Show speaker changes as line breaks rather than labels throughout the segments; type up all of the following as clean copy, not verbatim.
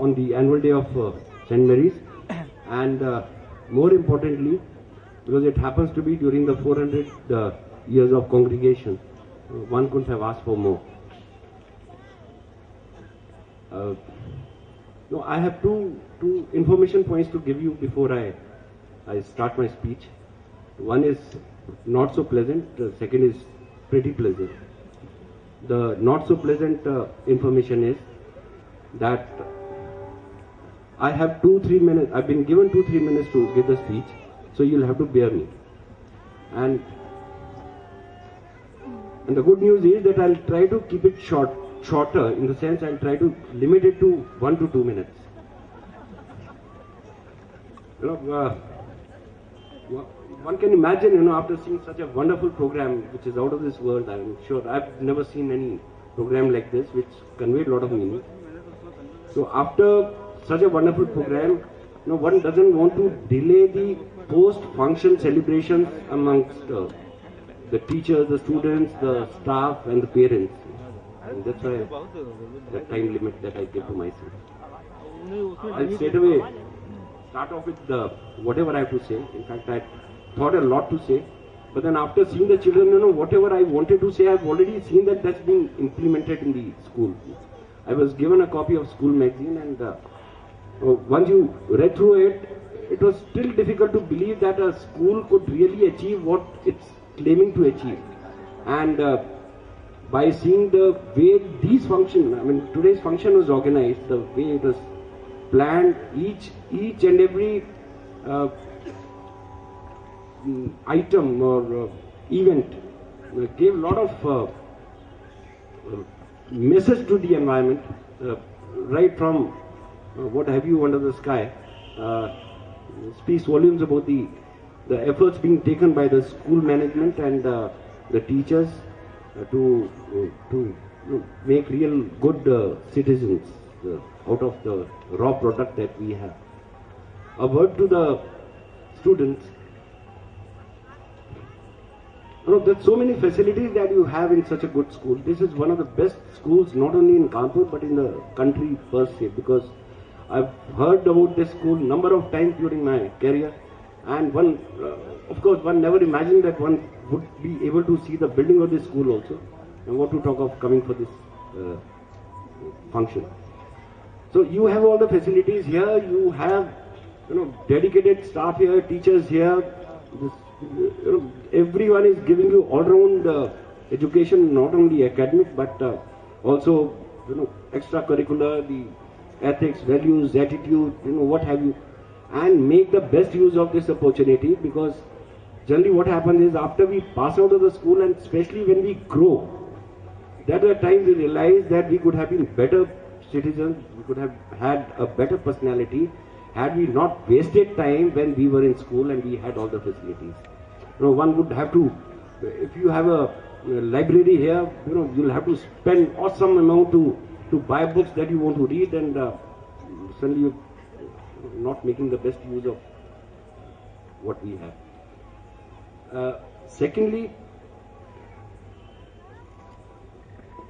on the annual day of St. Mary's, and more importantly, because it happens to be during the 400 years of congregation, one couldn't have asked for more. No, I have two information points to give you before I start my speech. One is not so pleasant, the second is pretty pleasant. The not so pleasant information is that I have 2-3 minutes, I've been given 2-3 minutes to give the speech, so you'll have to bear me. And the good news is that I'll try to keep it shorter, in the sense I'll try to limit it to 1 to 2 minutes. You know, one can imagine, after seeing such a wonderful program, which is out of this world, I'm sure I've never seen any program like this, which conveyed a lot of meaning. So after such a wonderful program, one doesn't want to delay the post-function celebrations amongst the teachers, the students, the staff, and the parents. And that's why the time limit that I give to myself. I'll straight away start off with whatever I have to say. In fact, I thought a lot to say, but then after seeing the children, whatever I wanted to say, I've already seen that that's being implemented in the school. I was given a copy of school magazine, and once you read through it, it was still difficult to believe that a school could really achieve what it's claiming to achieve. And by seeing the way these function, today's function was organized, the way it was planned, each and every item or event gave a lot of message to the environment, right from what have you under the sky, speaks volumes about the efforts being taken by the school management and the teachers to make real good citizens out of the raw product that we have. A word to the students. There's so many facilities that you have in such a good school. This is one of the best schools, not only in Kanpur but in the country per se, because I've heard about this school number of times during my career, and of course, one never imagined that one would be able to see the building of this school also, and what to talk of coming for this function. So you have all the facilities here. You have, dedicated staff here, teachers here. Everyone is giving you all-round education, not only academic but also, extracurricular, the ethics, values, attitude, what have you, and make the best use of this opportunity, because generally what happens is after we pass out of the school, and especially when we grow, that at times we realize that we could have been better citizens, we could have had a better personality had we not wasted time when we were in school and we had all the facilities. One would have to, if you have a library here, you'll have to spend awesome amount to buy books that you want to read, and suddenly you're not making the best use of what we have. Secondly,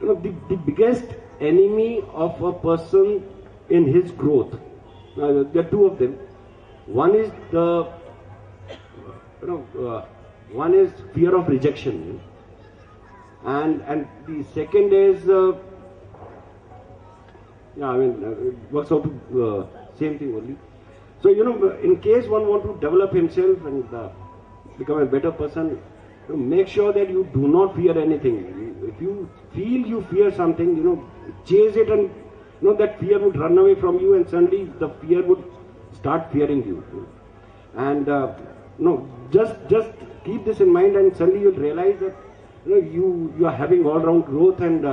the biggest enemy of a person in his growth, there are two of them. One is one is fear of rejection, and the second is it works out to same thing only. So in case one want to develop himself and become a better person, make sure that you do not fear anything. If you feel you fear something, chase it, and that fear would run away from you, and suddenly the fear would start fearing you. And just keep this in mind, and suddenly you'll realize that you are having all-round growth and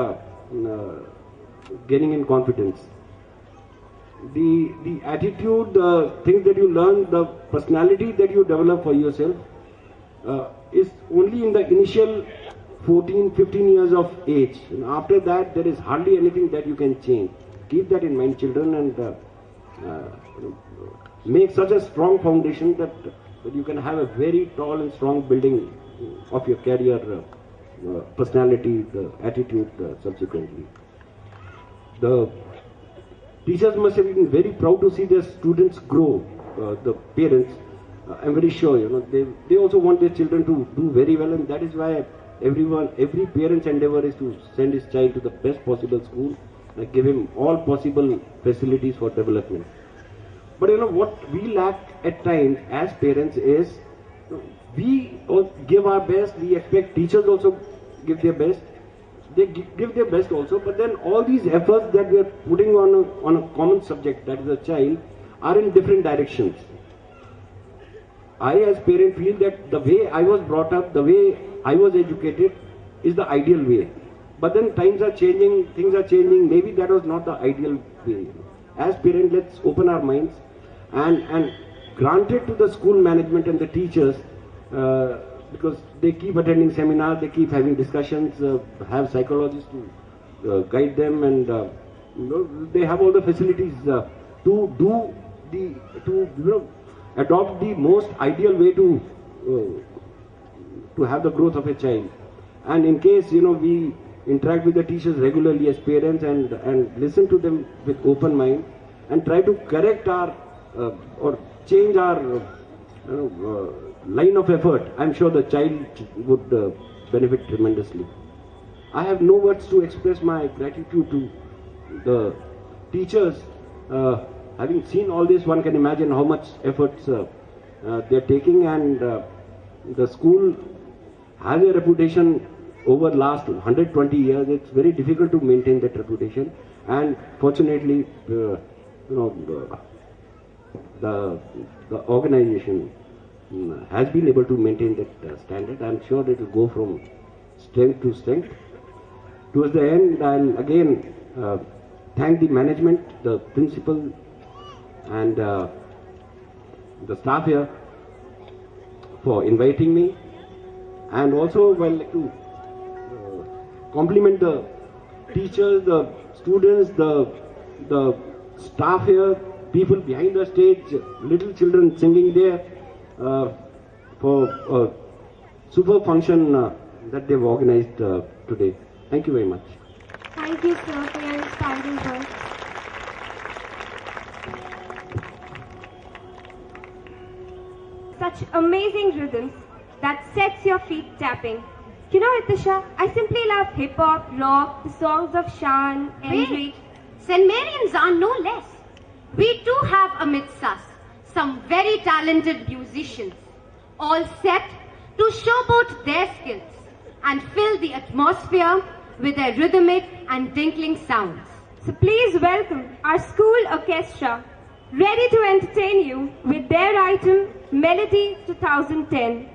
gaining in confidence. The attitude, the things that you learn, the personality that you develop for yourself is only in the initial 14-15 years of age. After that, there is hardly anything that you can change. Keep that in mind, children, and make such a strong foundation that you can have a very tall and strong building of your career, personality, the attitude subsequently. The teachers must have been very proud to see their students grow. The parents, I'm very sure, they also want their children to do very well, and that is why every parent's endeavor is to send his child to the best possible school and give him all possible facilities for development. But what we lack at times as parents is, we give our best, we expect teachers also give their best, they give their best also, but then all these efforts that we are putting on a common subject, that is a child, are in different directions. I as parent feel that the way I was brought up, the way I was educated is the ideal way. But then times are changing, things are changing, maybe that was not the ideal way. As parents, let's open our minds and grant it to the school management and the teachers, because they keep attending seminars, they keep having discussions, have psychologists to guide them, and they have all the facilities to adopt the most ideal way to have the growth of a child. And in case we interact with the teachers regularly as parents and listen to them with open mind and try to correct our or change our line of effort, I'm sure the child would benefit tremendously. I have no words to express my gratitude to the teachers. Having seen all this, one can imagine how much efforts they're taking, and the school has a reputation over last 120 years. It's very difficult to maintain that reputation, and fortunately, the organization has been able to maintain that standard. I'm sure it will go from strength to strength. Towards the end, I'll again thank the management, the principal, and the staff here for inviting me, and also I'd like to compliment the teachers, the students, the staff here, people behind the stage, little children singing there for a super function that they've organized today. Thank you very much.
Thank you, sir, for your inspiring words. Such amazing rhythms that sets your feet tapping. Ritisha, I simply love hip-hop, rock, the songs of Shan, Enrique.
St. Marians are no less. We too have amidst us some very talented musicians, all set to showboat their skills and fill the atmosphere with their rhythmic and tinkling sounds.
So please welcome our school orchestra, ready to entertain you with their item, Melody 2010.